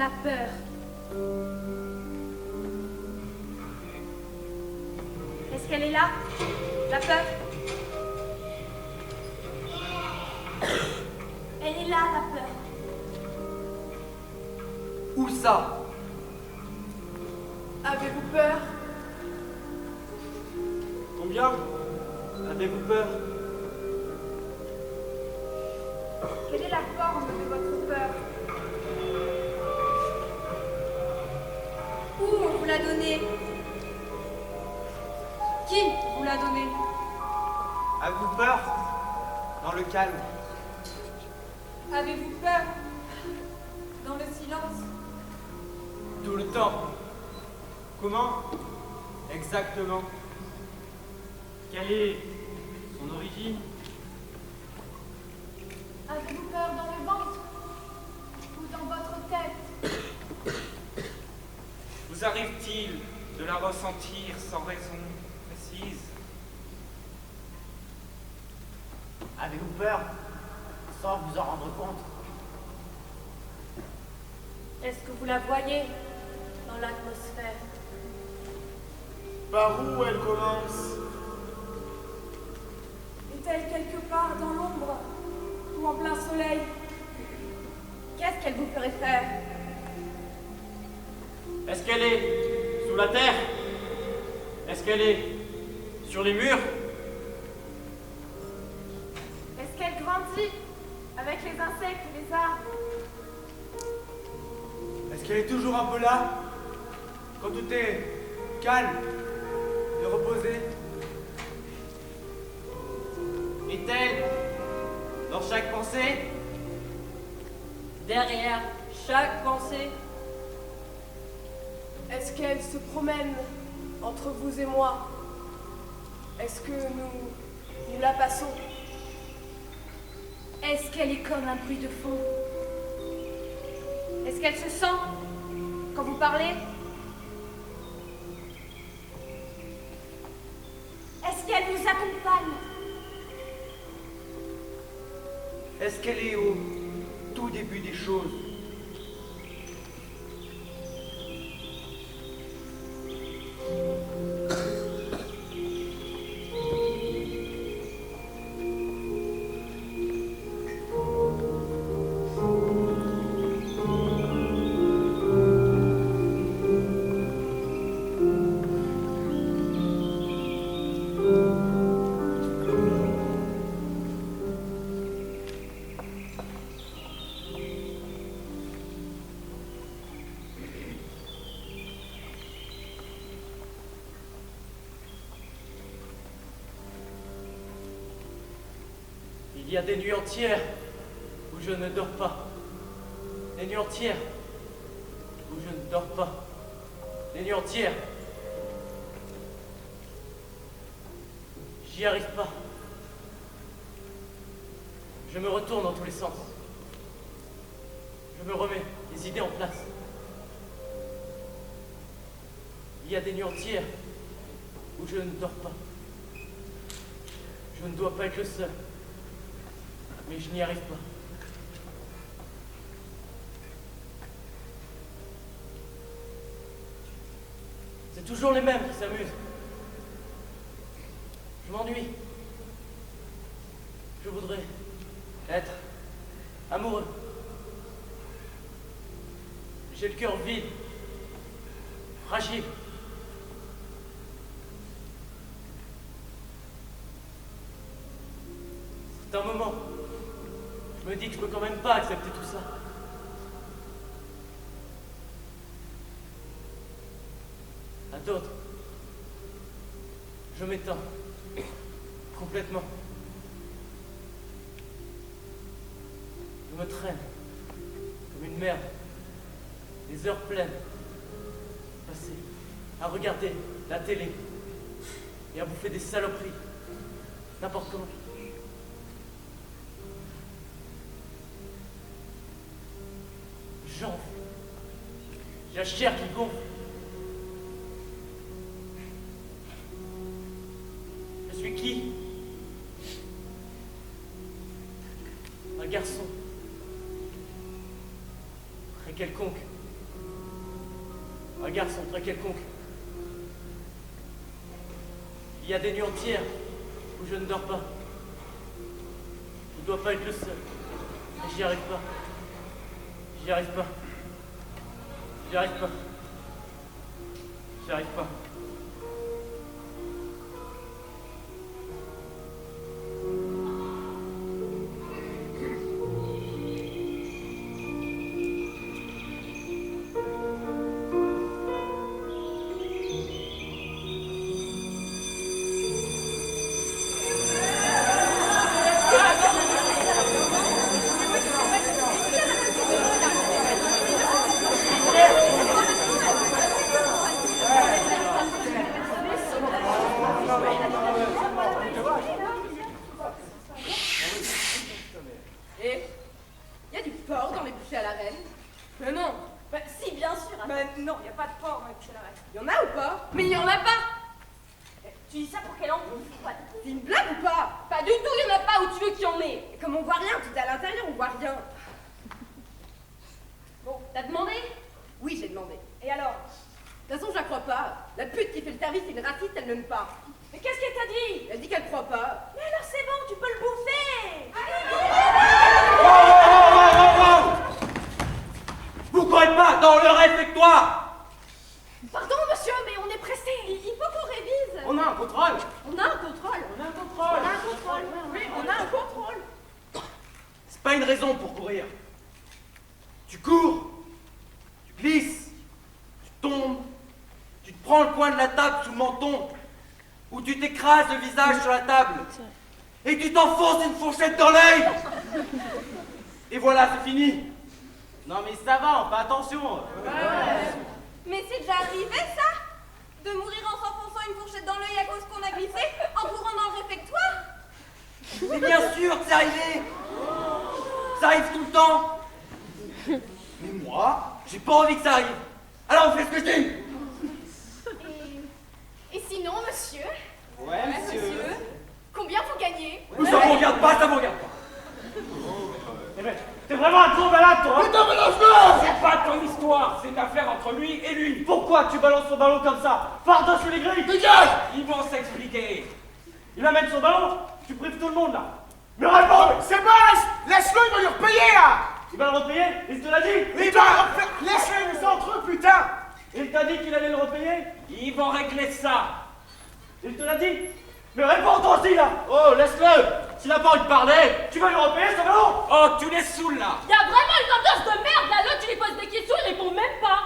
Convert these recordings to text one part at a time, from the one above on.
La peur. Est-ce qu'elle est là? La peur? Elle est là, la peur. Où ça? Avez-vous peur? Combien? Avez-vous peur? Quelle est la forme de votre peur? Où on vous l'a donnée? Qui vous l'a donnée? Avez-vous peur? Dans le calme. Avez-vous peur? Dans le silence? Tout le temps. Comment? Exactement. Quelle est son origine? Avez-vous peur dans le ventre? Ou dans votre tête? Vous arrive-t-il de la ressentir sans raison précise? Avez-vous peur sans vous en rendre compte? Est-ce que vous la voyez dans l'atmosphère? Par où elle commence? Est-elle quelque part dans l'ombre ou en plein soleil? Qu'est-ce qu'elle vous ferait faire? Est-ce qu'elle est sous la terre? Est-ce qu'elle est sur les murs? Est-ce qu'elle grandit avec les insectes et les arbres? Est-ce qu'elle est toujours un peu là? Quand tout est calme et reposé? Est-elle dans chaque pensée? Derrière chaque pensée? Est-ce qu'elle se promène entre vous et moi? Est-ce que nous la passons? Est-ce qu'elle est comme un bruit de fond? Est-ce qu'elle se sent quand vous parlez? Est-ce qu'elle vous accompagne? Est-ce qu'elle est au tout début des choses? Il y a des nuits entières où je ne dors pas. Des nuits entières où je ne dors pas. Des nuits entières. J'y arrive pas. Je me retourne dans tous les sens. Je me remets les idées en place. Il y a des nuits entières où je ne dors pas. Je ne dois pas être le seul. Mais je n'y arrive pas. C'est toujours les mêmes qui s'amusent. Je m'ennuie. Je voudrais être amoureux. J'ai le cœur vide, fragile. C'est un moment. Je me dis que je peux quand même pas accepter tout ça. À d'autres, je m'éteins complètement. Je me traîne comme une merde. Des heures pleines passées à regarder la télé et à bouffer des saloperies n'importe comment. J'enfle. J'ai la chair qui gonfle. Je suis qui? Un garçon. Très quelconque. Un garçon très quelconque. Il y a des nuits entières où je ne dors pas. Je ne dois pas être le seul. Mais j'y arrive pas. J'y arrive pas. J'y arrive pas. J'y arrive pas. Et il y a du porc dans les bouchées à la reine? Mais non. Bah, si, bien sûr. Mais non, il n'y a pas de porc dans les bouchées à la reine. Il y en a ou pas? Mais il y en a pas. Tu dis ça pour qu'elle en bouffe ou pas? C'est une blague ou pas? Pas du tout, il y en a pas. Où tu veux qu'il y en ait? Et comme on voit rien, tout est à l'intérieur, on voit rien. Bon, t'as demandé? Oui, j'ai demandé. Et alors? De toute façon, je la crois pas. La pute qui fait le service, c'est une raciste, elle n'aime pas. Mais qu'est-ce qu'elle t'a dit? Elle dit qu'elle croit pas. Mais alors c'est bon, tu peux le bouffer. Vous croyez pas dans le réfectoire? Pardon, monsieur, mais on est pressé. Il faut qu'on révise. On a un contrôle. On a un contrôle. On a un contrôle. On a un contrôle. Oui, on a un contrôle. C'est pas une raison pour courir. Tu cours, tu glisses, tu tombes, tu te prends le coin de la table sous le menton, ou tu t'écrases le visage sur la table, et tu t'enfonces une fourchette dans l'œil. Et voilà, c'est fini. Non mais ça va, on fait attention. Mais c'est déjà arrivé ça? De mourir en s'enfonçant une fourchette dans l'œil à cause qu'on a glissé en courant dans le réfectoire? Mais bien sûr que c'est arrivé. Ça arrive tout le temps. Mais moi, j'ai pas envie que ça arrive. Alors on fait ce que je dis. Et sinon, monsieur? Ouais, monsieur. Combien vous gagnez? Ou ça vous regarde pas, ça vous regarde pas. Eh ben, t'es vraiment un gros malade, toi, hein? C'est pas ton histoire, c'est une affaire entre lui et lui. Pourquoi tu balances ton ballon comme ça? Par-dessus les grilles! Ils vont s'expliquer. Il amène son ballon, tu prives tout le monde, là. Mais réponds! Sébastien, laisse-le, il va lui repayer là. Il va le repayer? Il te l'a dit? Il va laisse-le, mais c'est entre eux, putain. Il t'a dit qu'il allait le repayer? Ils vont régler ça. Il te l'a dit? Mais réponds toi aussi, là! Oh, laisse-le. S'il a pas envie de parler. Tu vas lui repayer son ballon? Oh, tu les saoules là. Y'a vraiment une ambiance de merde là, l'autre tu lui poses des questions, il répond même pas.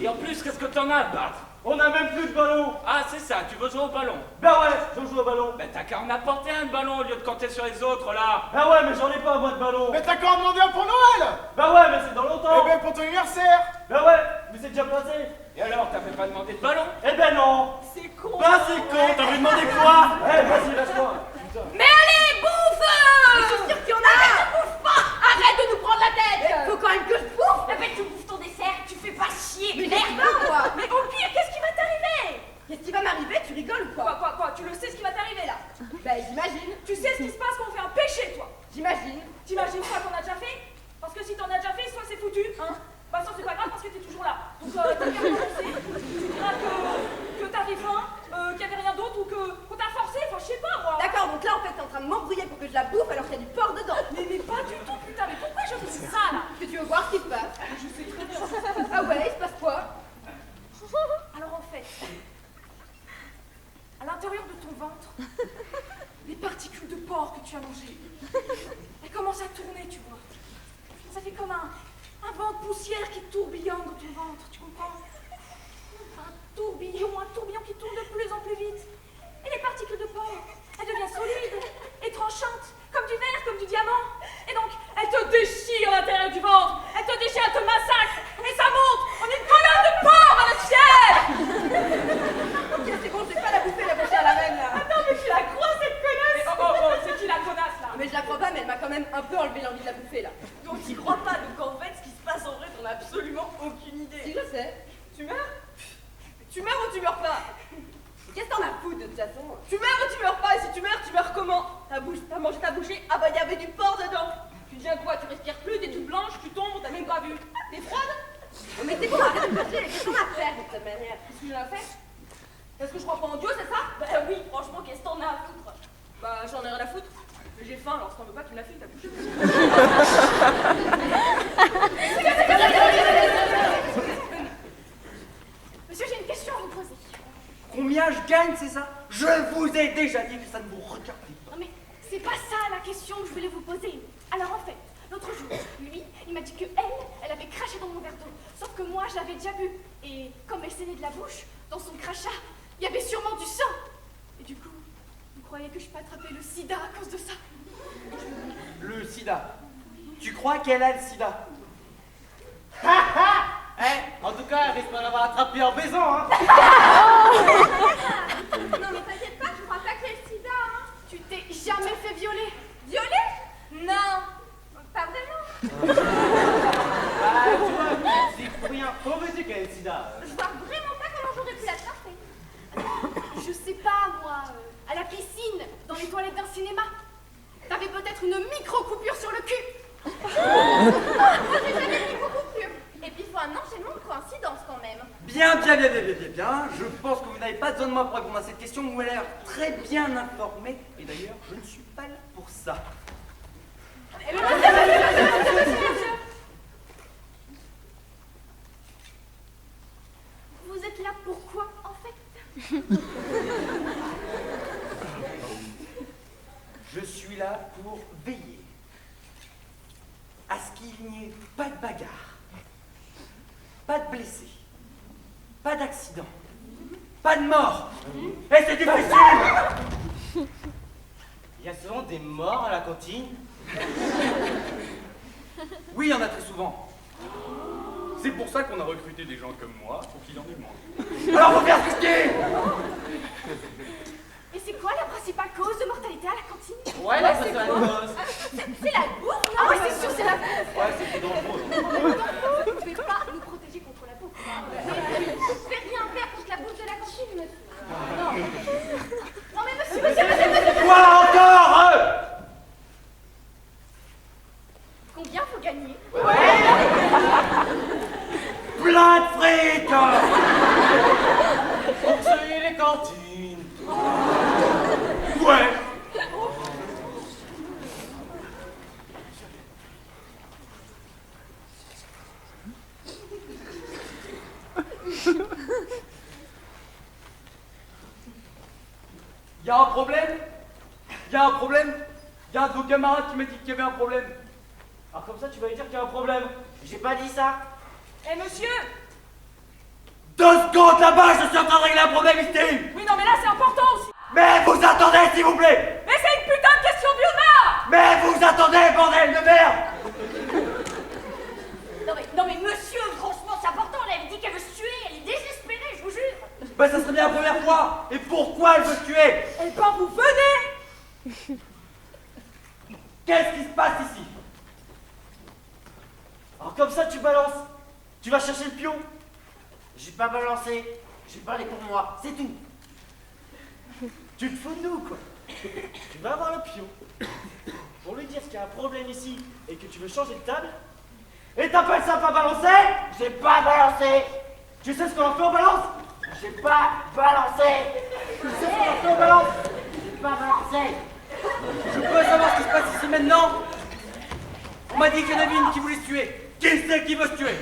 Et en plus, qu'est-ce que t'en as à battre? On a même plus de ballon! Ah, c'est ça, tu veux jouer au ballon? Ben ouais, je joue au ballon! Ben t'as qu'à en apporter un de ballon au lieu de compter sur les autres là. Ben ouais, mais j'en ai pas moi de ballon! Mais t'as qu'à en demander un pour Noël. Ben ouais, mais c'est dans longtemps! Eh ben pour ton anniversaire. Ben ouais, mais c'est déjà passé! Et alors, t'avais pas demandé de ballon? Eh ben non! C'est con. Ben c'est con, t'as voulu demander quoi? Eh, vas-y, lâche-moi! Mais allez, bouffe! Je suis sûre qu'il y en a. Arrête, bouffe pas! Arrête de nous prendre la tête! Faut quand même que je bouffe. Eh ben tu bouffes ton dessert, tu fais pas chier! Mais Merde! j'ai faim, moi. Mais au pire, qu'est-ce qui va t'arriver? Qu'est-ce qui va m'arriver? Tu rigoles ou quoi? Quoi? Tu le sais ce qui va t'arriver là? Ben j'imagine. Tu sais ce qui se passe quand on fait un péché, toi? J'imagine. T'imagines quoi qu'on a déjà fait? Parce que si t'en as déjà fait, soit c'est foutu, hein? Bah ça c'est pas grave parce que t'es toujours là. Donc t'as qu'à recommencer. Tu diras que t'avais faim, qu'il y avait rien d'autre ou qu'on t'a forcé, enfin je sais pas moi. D'accord, donc là en fait t'es en train de m'embrouiller pour que je la bouffe alors qu'il y a du porc dedans. Mais pas du tout, putain, mais pourquoi je fais ça là? Est-ce que tu veux voir ce qui se passe? Je sais très bien. Ah ouais, il se passe quoi? Alors en fait, à l'intérieur de ton ventre, les particules de porc que tu as mangées, elles commencent à tourner, tu vois. Ça fait comme un vent de poussière qui tourbillonne dans ton ventre, tu comprends? Un tourbillon qui tourne de plus en plus vite. Et les particules de porc, elles deviennent solides et tranchantes, comme du verre, comme du diamant. Et donc, elles te déchirent à l'intérieur du ventre, elles te déchirent, elles te massacrent, et ça monte en une colonne de porc à le ciel. Ok, c'est bon, je vais pas la bouffer la bouchée à la reine là. Attends, mais tu la crois cette connasse? Oh, c'est qui la connasse là? Mais je la crois pas, mais elle m'a quand même un peu enlevé l'envie de la bouffer là. Donc t'y crois pas, donc en fait ce qui se passe en vrai t'en as absolument aucune Si idée. je sais. Tu meurs? Tu meurs ou tu meurs pas? Qu'est-ce que t'en as foutre de toute façon? Tu meurs ou tu meurs pas, et si tu meurs comment? T'as mangé ta bouchée, ah bah y avait du porc dedans. Tu deviens quoi? Tu respires plus, t'es toute blanche, tu tombes, t'as même pas vu. T'es froide? Mais c'est quoi? Qu'est-ce qu'on a à faire de toute manière? Qu'est-ce que j'ai à faire? Est-ce que je crois pas en Dieu, c'est ça? Bah oui, franchement, qu'est-ce que t'en as à foutre? Bah j'en ai rien à foutre. J'ai faim, alors si t'en veux pas, tu me la files, t'as bouché. Monsieur, j'ai une question à vous poser. Combien je gagne, c'est ça? Je vous ai déjà dit que ça ne vous regardait pas. Non mais c'est pas ça la question que je voulais vous poser. Alors en fait, l'autre jour, lui, il m'a dit que elle avait craché dans mon verre d'eau. Sauf que moi, je l'avais déjà bu. Et comme elle saignait de la bouche, dans son crachat, il y avait sûrement du sang. Et du coup, vous croyez que je peux attraper le sida à cause de ça? Le sida. Tu crois qu'elle a le sida? En tout cas, elle risque pas d'avoir attrapé en baisant, hein. Non mais t'inquiète pas, je crois pas que c'est le sida, hein. Tu t'es jamais fait violer? Violet? Non, pas vraiment. Bah, tu vois, c'est pour rien. Comment veux-tu qu'elle ait le sida? Je vois vraiment pas comment j'aurais pu l'attraper. Je sais pas, moi, à la piscine, dans les toilettes d'un cinéma. T'avais peut-être une micro-coupure sur le cul. Moi j'ai jamais mis coupure. Et puis il faut un enchaînement de coïncidences quand même. Bien. Je pense que vous n'avez pas besoin de moi pour répondre à cette question. Vous m'avez l'air très bien informé. Et d'ailleurs, je ne suis pas là pour ça. Eh bien, monsieur. Vous êtes là pourquoi, en fait? Je suis là pour veiller à ce qu'il n'y ait pas de bagarre, pas de blessés, pas d'accident, pas de mort. Et c'est difficile. Il y a souvent des morts à la cantine. Oui, il y en a très souvent. C'est pour ça qu'on a recruté des gens comme moi pour qu'il en ait moins. Alors faut faire ce qu'il est. Et c'est quoi la principale cause de mortalité à la cantine? Ouais, là, ça c'est la cause. C'est la bourre, non? Ah oui, c'est sûr, c'est la bouffe. Ouais, c'est plus dangereux. Vous ne pouvez pas nous protéger contre la bouffe. Je vais rien faire contre la bourse de la cantine, monsieur. Non mais monsieur. Quoi encore? Combien faut gagner? Plein de fric. Pour tuer les cantines. Ouais. Y a un problème? Y a un problème? Y a un de vos camarades qui m'a dit qu'il y avait un problème. Alors comme ça, tu vas lui dire qu'il y a un problème. J'ai pas dit ça. Eh monsieur! 2 secondes là-bas, je suis en train de régler un problème ici. Oui, non mais là c'est important aussi. Mais vous attendez, s'il vous plaît. Mais c'est une putain de question d'honneur! Mais vous attendez, bordel de merde. Non mais monsieur, franchement c'est important, elle dit qu'elle veut se tuer, elle est désespérée, je vous jure. Ben ça serait bien la première fois. Et pourquoi elle veut se tuer? Elle part, vous venez! Qu'est-ce qui se passe ici? Alors comme ça, tu balances. Tu vas chercher le pion. J'ai pas balancé. J'ai parlé pour moi. C'est tout. Tu te fous de nous, quoi. Tu vas voir le pion. Pour lui dire qu'il y a un problème ici et que tu veux changer de table. Et t'appelles ça pas balancer? J'ai pas balancé. Tu sais ce qu'on en fait en balance? J'ai pas balancé. Tu sais ce qu'on en fait en balance? J'ai pas balancé. Je peux savoir ce qui se passe ici maintenant? On m'a dit qu'il y en avait une qui voulait se tuer. Qui c'est qui veut se tuer?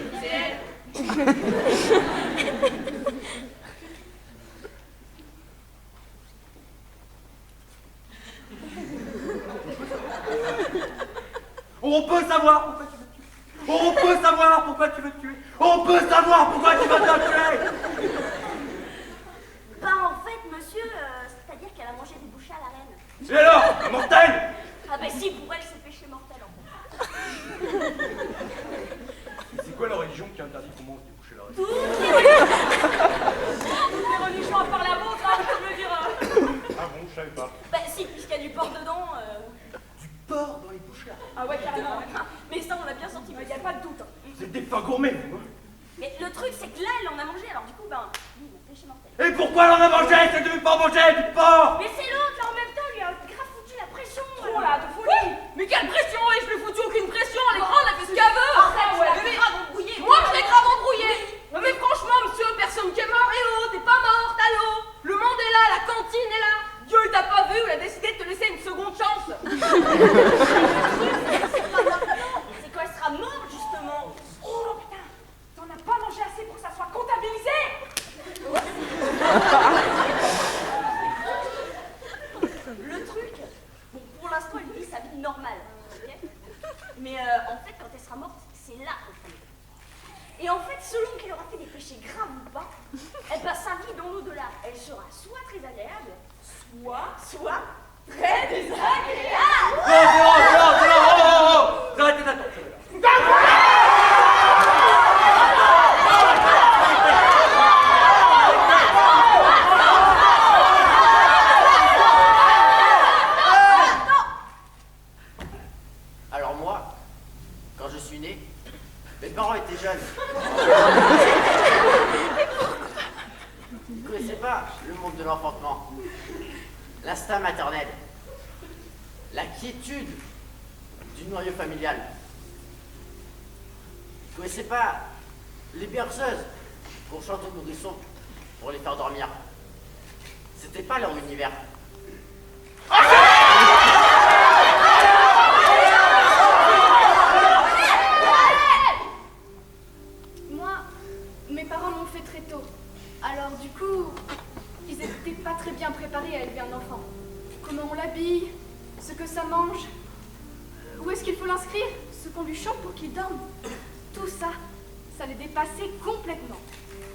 On peut savoir pourquoi tu veux te tuer. On peut savoir pourquoi tu veux te tuer. On peut savoir pourquoi tu veux te tuer. Bah en fait monsieur, c'est-à-dire qu'elle a mangé des bouchées à la reine. Et alors, mortel? Ah bah si, pour elle c'est péché mortel en fait. C'est quoi la religion qui interdit qu'on mange des bouchées la reine? Toutes les religions à part la vôtre, hein, je veux dire. Ah bon, je savais pas. Bah si, puisqu'il y a du porc dedans. Du porc dans les bouchées. Ah ouais, carrément. Ouais. Mais ça, on l'a bien senti, il n'y a pas de doute. Hein. Vous êtes des fins gourmets, vous. Hein? Mais le truc, c'est que là, elle en a mangé, alors du coup, ben, nous, on a péché mortel. Et pourquoi elle en a mangé? C'est de pas manger du porc. Mais c'est l'autre, là, en même temps, lui a grave foutu la pression. Oh là, de folie! Mais quelle pression? Et je lui ai foutu aucune pression, elle est grande, elle fait ce qu'elle veut. Arrête, ouais. Je l'ai grave embrouillée. Moi, je l'ai grave embrouillée. C'est quand elle sera morte, justement. Oh putain, t'en as pas mangé assez pour que ça soit comptabilisé. Le truc, bon, pour l'instant, elle vit sa vie normale, ok? Mais en fait, quand elle sera morte, c'est là qu'on fait. Et en fait, selon qu'elle aura fait des péchés graves ou pas, elle passe sa vie dans l'au-delà. Elle sera soit très agréable, soit très désagréable. Non, c'est bon, oh, arrêtez d'attendre. Alors moi, quand je suis né, mes parents étaient jeunes. Ils ne connaissaient pas le monde de l'enfantement, l'instinct maternel, la quiétude du noyau familial. Ils ne connaissaient pas les berceuses qu'on chante aux nourrissons pour les faire dormir. C'était pas leur univers. Moi, mes parents m'ont fait très tôt. Alors du coup, ils n'étaient pas très bien préparés à élever un enfant. Comment on l'habille, ce que ça mange, où est-ce qu'il faut l'inscrire, ce qu'on lui chante pour qu'il dorme. Tout ça, ça les dépassait complètement.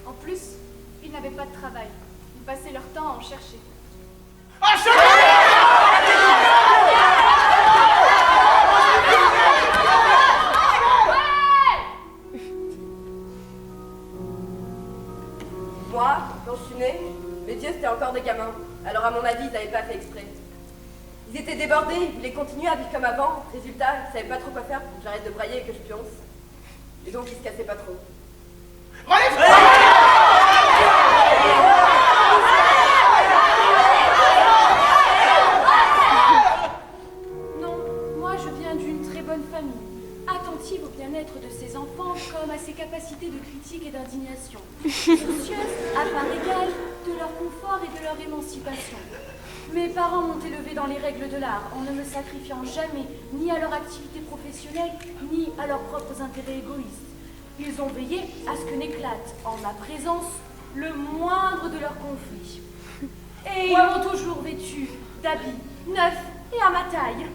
En plus, ils n'avaient pas de travail. Ils passaient leur temps à en chercher. Moi, quand je suis née, mes dieux c'était encore des gamins. Alors à mon avis, ils n'avaient pas fait exprès. Ils étaient débordés, ils voulaient continuer à vivre comme avant. Résultat, ils savaient pas trop quoi faire pour que j'arrête de brailler et que je pionce. Et donc ils se cassaient pas trop. Non, moi je viens d'une très bonne famille, attentive au bien-être de ses enfants comme à ses capacités de critique et d'indignation, soucieuse à part égale de leur confort et de leur émancipation. Mes parents m'ont élevée dans les règles de l'art en ne me sacrifiant jamais ni à leur activité professionnelle ni à leurs propres intérêts égoïstes. Ils ont veillé à ce que n'éclate en ma présence le moindre de leurs conflits. Et ils m'ont toujours vêtue d'habits neufs et à ma taille.